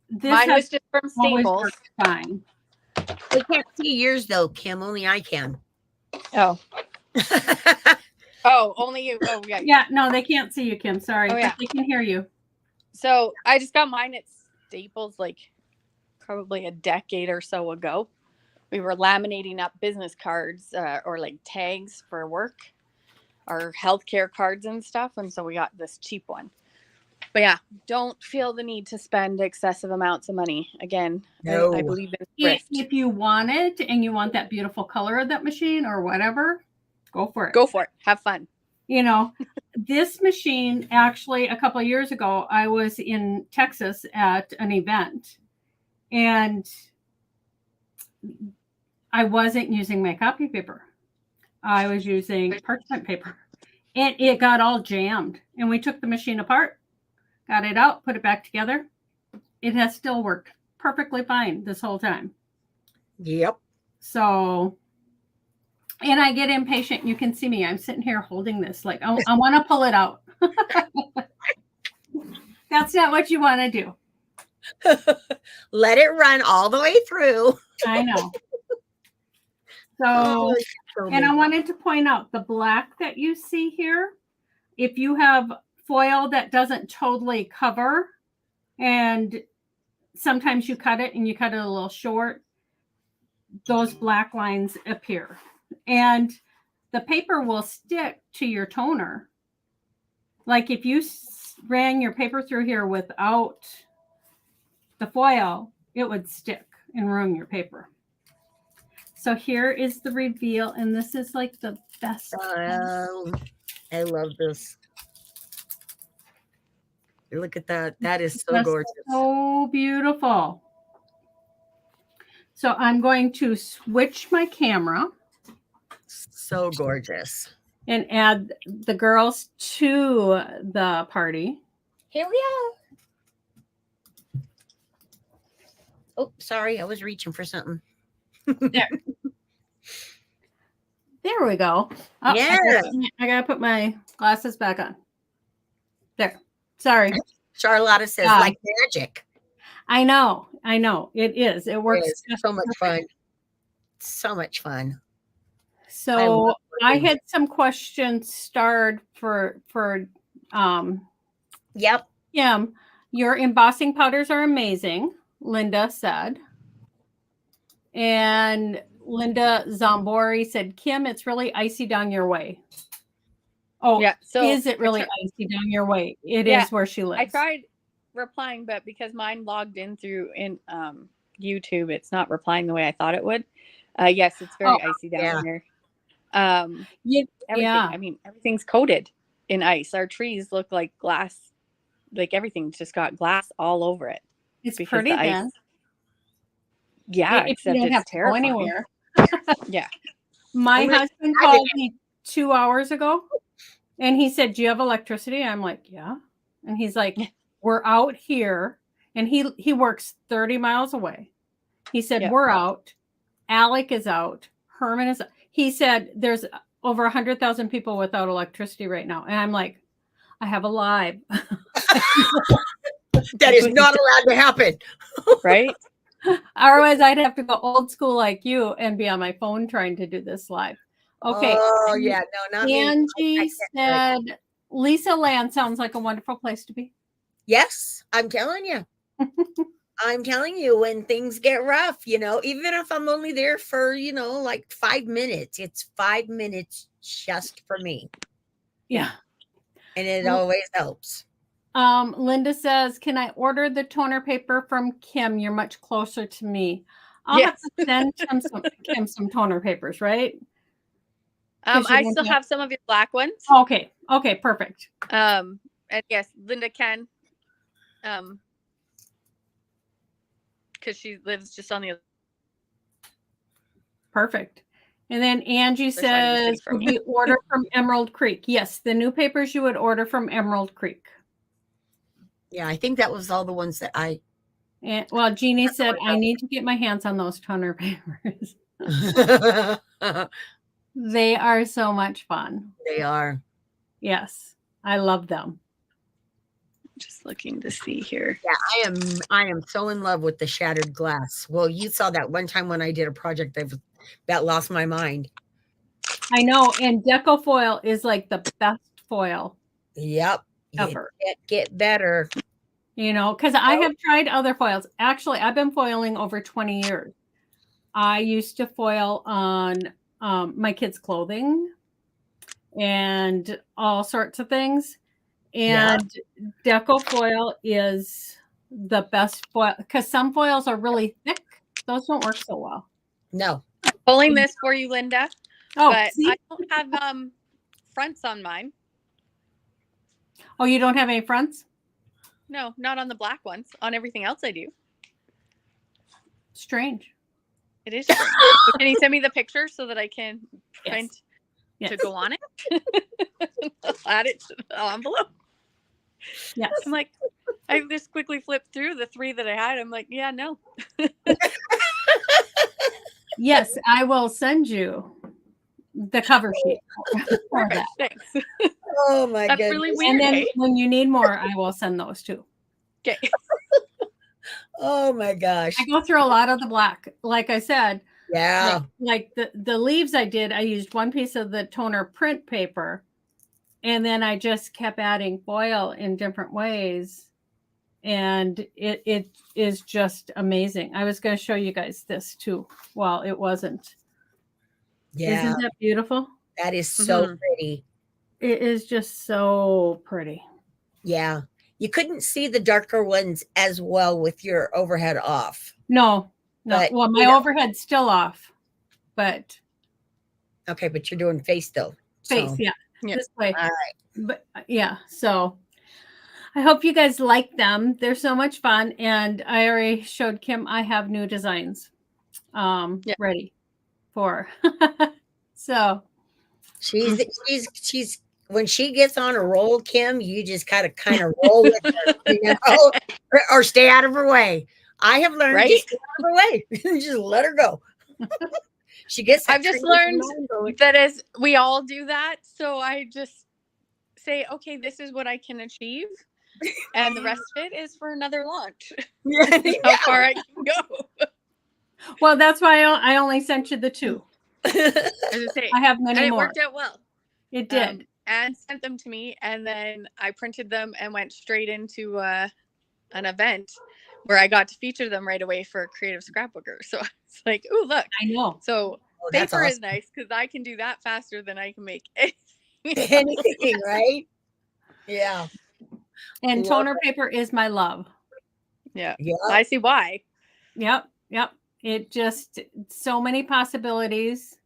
this. Mine has was just from always Staples. worked fine. I can't see yours though, Kim. Only I can. Oh. Oh, only you. Oh, yeah. Yeah, no, they can't see you, Kim. Sorry, Oh, yeah. but they can hear you. So I just got mine at Staples like probably a decade or so ago. We were laminating up business cards or like tags for work, our healthcare cards and stuff. And so we got this cheap one. But yeah, don't feel the need to spend excessive amounts of money. Again, No. I believe in thrift. If you want it and you want that beautiful color of that machine or whatever, go for it. Go for it. Have fun. You know, this machine actually, a couple of years ago, I was in Texas at an event and I wasn't using my copy paper. I was using parchment paper and it got all jammed. And we took the machine apart, got it out, put it back together. It has still worked perfectly fine this whole time. Yep. So, and I get impatient. You can see me. I'm sitting here holding this. Like, I want to pull it out. That's not what you want to do. Let it run all the way through. I know. Oh, So, and I wanted to point out the black that you see here, if you have foil that doesn't totally cover, and sometimes you cut it and you cut it a little short, those black lines appear. And the paper will stick to your toner. Like if you ran your paper through here without the foil, it would stick and ruin your paper. So here is the reveal, and this is like the best. I love this. Look at that. That is so gorgeous. So beautiful. So I'm going to switch my camera. So gorgeous. And add the girls to the party. Here we are. Oh, sorry. I was reaching for something. There we go. Oh, yeah. I gotta put my glasses back on. There. Sorry. Charlotta says like magic. I know. It is. It works. It's so much fun. So much fun. So I had some questions starred for Yep. Kim. Your embossing powders are amazing, Linda said. And Linda Zombori said, Kim, it's really icy down your way. Oh, yeah. So is it really icy down your way? It is where she lives. I tried replying, but because mine logged in through YouTube, it's not replying the way I thought it would. Yes, it's very icy down here. I mean, everything's coated in ice. Our trees look like glass, like everything's just got glass all over it. It's pretty then. Yeah, except it's terrifying. Anywhere. Yeah. My husband called me 2 hours ago and he said, do you have electricity? I'm like, yeah. And he's like, we're out here. And he works 30 miles away. He said, we're out. Alec is out. Herman is out. He said, there's over 100,000 people without electricity right now. And I'm like, I have a live. That is not allowed to happen. Right? Otherwise, I'd have to go old school like you and be on my phone trying to do this live. Okay. Oh, yeah. No, not Angie said, Lisa Land sounds like a wonderful place to be. Yes, I'm telling you. I'm telling you, when things get rough, even if I'm only there for, like 5 minutes, it's 5 minutes just for me. Yeah. And it always helps. Linda says, can I order the toner paper from Kim? You're much closer to me. I'll have to send Kim some toner papers, right? I still have some of your black ones. Okay. Okay, perfect. And yes, Linda can. Because she lives just on the other. Perfect. And then Angie says, we order from Emerald Creek. Yes, the new papers you would order from Emerald Creek. Yeah, I think that was all the ones that I. And, well, Jeannie said, I need to get my hands on those toner papers. They are so much fun. They are. Yes, I love them. Just looking to see here. Yeah, I am so in love with the shattered glass. Well, you saw that one time when I did a project that lost my mind. I know, and deco foil is like the best foil Yep. ever. Get better. You know, because I have tried other foils. Actually, I've been foiling over 20 years. I used to foil on my kids' clothing and all sorts of things. And deco foil is the best foil because some foils are really thick. Those don't work so well. No. Pulling this for you, Linda. Oh, But see? I don't have fronts on mine. Oh, you don't have any fronts? No, not on the black ones. On everything else I do. Strange. It is strange. But can you send me the picture so that I can print Yes. to go on it? I'll add it to the envelope. Yes. I'm like, I just quickly flipped through the 3 that I had. I'm like, yeah, no. Yes, I will send you the cover sheet for that. Thanks. Oh my That's goodness. really weird. And then eh? when you need more, I will send those too. Okay. Oh my gosh. I go through a lot of the black. Like I said, Yeah. like the leaves I did, I used one piece of the toner print paper, and then I just kept adding foil in different ways. And it is just amazing. I was going to show you guys this too. Well, it wasn't. Yeah. Isn't that beautiful? That is so pretty. It is just so pretty. Yeah. You couldn't see the darker ones as well with your overhead off. No. But, Well, my overhead's still off, but okay, but you're doing face though. face, So. yeah, this way. All right. But yeah, so I hope you guys like them. They're so much fun, and I already showed Kim I have new designs ready for. So she's when she gets on a roll, Kim, you just kind of roll with her, you know, or stay out of her way. I have learned to stay out of her way. Just let her go. She gets. I've just learned that as we all do that, so I just say, okay, this is what I can achieve, and the rest of it is for another launch. Yeah, How far I can go. well, that's why I only sent you the 2. I have many and more. It worked out well. It did. And sent them to me, and then I printed them and went straight into an event where I got to feature them right away for Creative Scrapbooker. So it's like, oh, look. I know. So paper is nice because I can do that faster than I can make anything, right? Yeah. And toner paper is my love. Yeah. I see why. Yep. It just so many possibilities.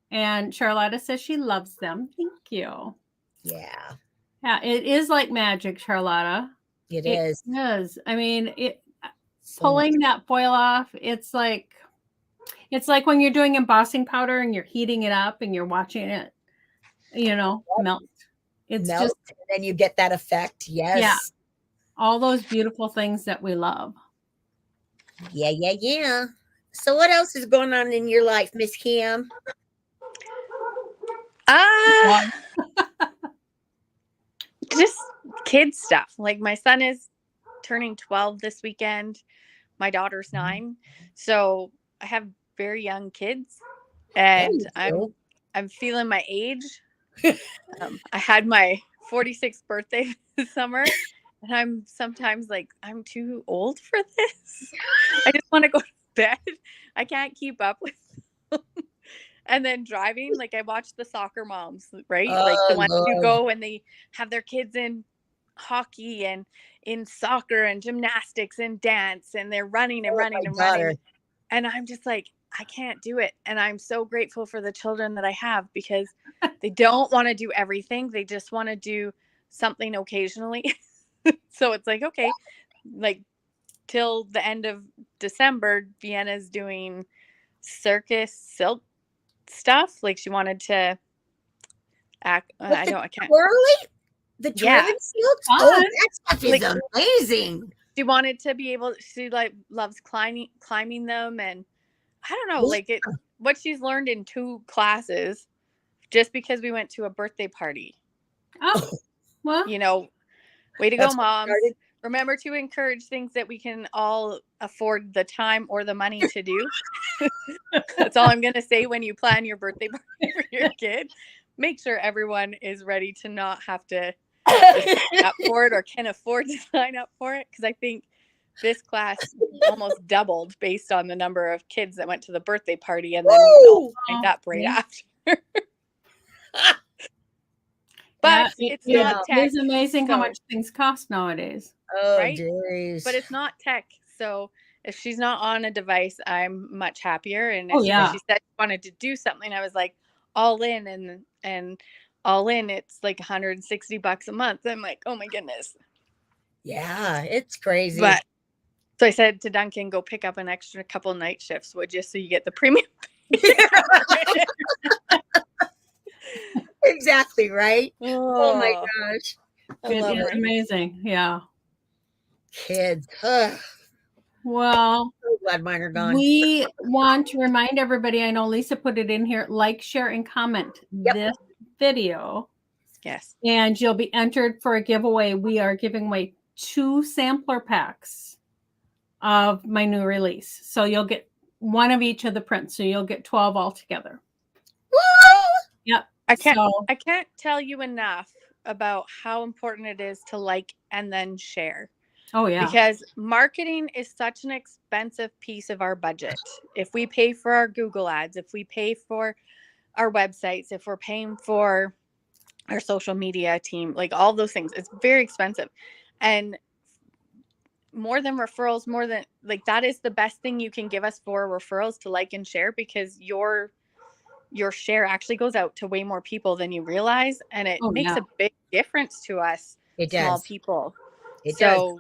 And Charlotta says she loves them. Thank you. Yeah. Yeah, it is like magic, Charlotta. It is. It is. I mean, pulling that foil off, it's like when you're doing embossing powder and you're heating it up and you're watching it, melt. It's melt, just, and then you get that effect. Yes. Yeah. All those beautiful things that we love. Yeah. So what else is going on in your life, Miss Kim? Just kid stuff. Like my son is turning 12 this weekend. My daughter's 9. So I have very young kids, and I'm feeling my age. I had my 46th birthday this summer, and I'm sometimes like, I'm too old for this. I just want to go to bed. I can't keep up with them. And then driving, like I watch the soccer moms, right? Like the ones who go and they have their kids in hockey and in soccer and gymnastics and dance, and they're running and running and running. And I'm just like, I can't do it. And I'm so grateful for the children that I have, because they don't want to do everything. They just want to do something occasionally. So it's like, okay, like till the end of December, Vienna's doing circus silk stuff. Like she wanted to act. I can't. Twirly? The twirling silks? Oh, that stuff is amazing. She wanted to be able. She loves climbing them, and I don't know, what she's learned in 2 classes just because we went to a birthday party. Oh, well, You know, way to That's go, what moms. started. Remember to encourage things that we can all afford the time or the money to do. That's all I'm going to say when you plan your birthday party for your kid. Make sure everyone is ready to not have to sign up for it or can afford to sign up for it. Because I think this class almost doubled based on the number of kids that went to the birthday party and then all signed up right yeah. after. But it's it not tech. is amazing how so- much things cost nowadays. Oh, Right? days. But it's not tech. So if she's not on a device, I'm much happier. And Oh, as soon yeah. as she said she wanted to do something, I was like, all in and all in, it's like $160 a month. I'm like, oh my goodness. Yeah, it's crazy. But so I said to Duncan, go pick up an extra couple night shifts, would you, so you get the premium. Exactly, right? Oh my Oh, gosh. I It love is it. amazing. Yeah. Kids. Ugh, Well, so glad mine are gone. we want to remind everybody, I know Lisa put it in here, like, share, and comment Yep. this video, Yes. and you'll be entered for a giveaway. We are giving away 2 sampler packs of my new release. So you'll get one of each of the prints. So you'll get 12 altogether. Woo! Yep. I can't So, I can't tell you enough about how important it is to like and then share. oh yeah. Because marketing is such an expensive piece of our budget. If we pay for our Google ads, if we pay for our websites, if we're paying for our social media team, like all those things, it's very expensive. And more than referrals, more than like that is the best thing you can give us for referrals, to like and share, because your share actually goes out to way more people than you realize, and it Oh, makes yeah. a big difference to us It small does. people. It So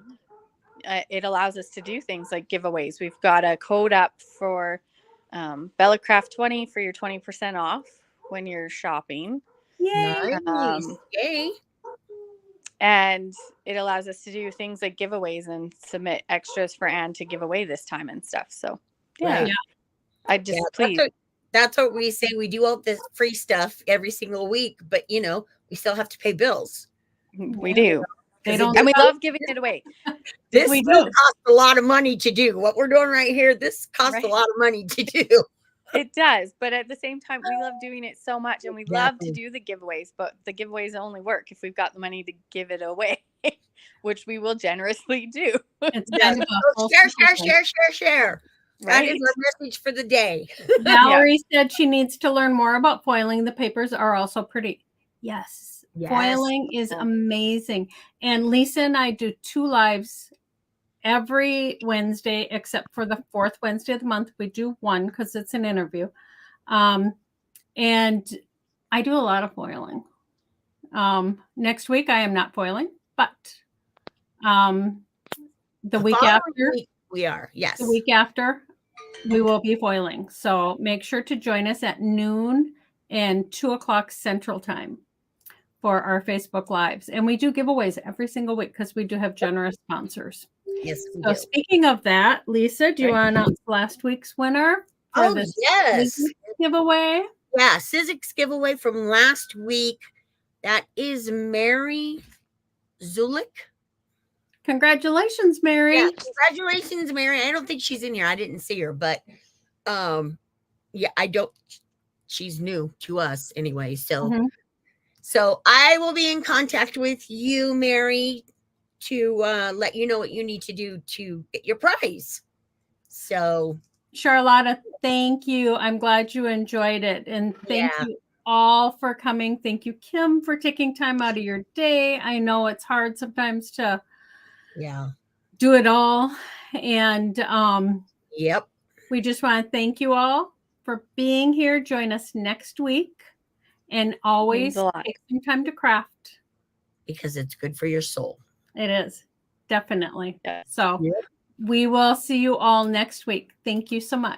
it allows us to do things like giveaways. We've got a code up for Bellicraft 20 for your 20% off when you're shopping. Yay. Nice. Yay. And it allows us to do things like giveaways and submit extras for Anne to give away this time and stuff. So yeah, Right. Yeah. I just Yeah, please. that's what we say. We do all this free stuff every single week, but we still have to pay bills. We Yeah. do. They 'Cause don't. And we love giving it away. This We still do. costs a lot of money to do. What we're doing right here, this costs Right. a lot of money to do. It does, but at the same time, we love doing it so much, and we love to Exactly. do the giveaways. But the giveaways only work if we've got the money to give it away, which we will generously do. It's Yes. kind of a So full share, circle thing. share. That Right? is our message for the day. Valerie said she needs to learn more about foiling. The papers are also pretty. Yes. Yes. Foiling is amazing. And Lisa and I do 2 lives every Wednesday, except for the 4th Wednesday of the month. We do one because it's an interview. And I do a lot of foiling. Next week, I am not foiling, but the week following after, week we are. Yes. the week after, we will be foiling. So make sure to join us at noon and 2 o'clock Central Time for our Facebook Lives. And we do giveaways every single week because we do have generous sponsors. Yes, we So do. speaking of that, Lisa, do you want to announce last week's winner for Oh, this yes. giveaway? Yeah, Sizzix giveaway from last week. That is Mary Zulik. Congratulations, Mary. Yeah, congratulations, Mary. I don't think she's in here. I didn't see her, but yeah, I don't. She's new to us anyway, so Mhm. so I will be in contact with you, Mary, to let you know what you need to do to get your prize. So Charlotta, thank you. I'm glad you enjoyed it. And thank Yeah. you all for coming. Thank you, Kim, for taking time out of your day. I know it's hard sometimes to yeah, do it all. And yep, we just want to thank you all for being here. Join us next week. And always Means a lot. take some time to craft. because it's good for your soul. It is. Definitely. Yeah. So Yep. we will see you all next week. Thank you so much.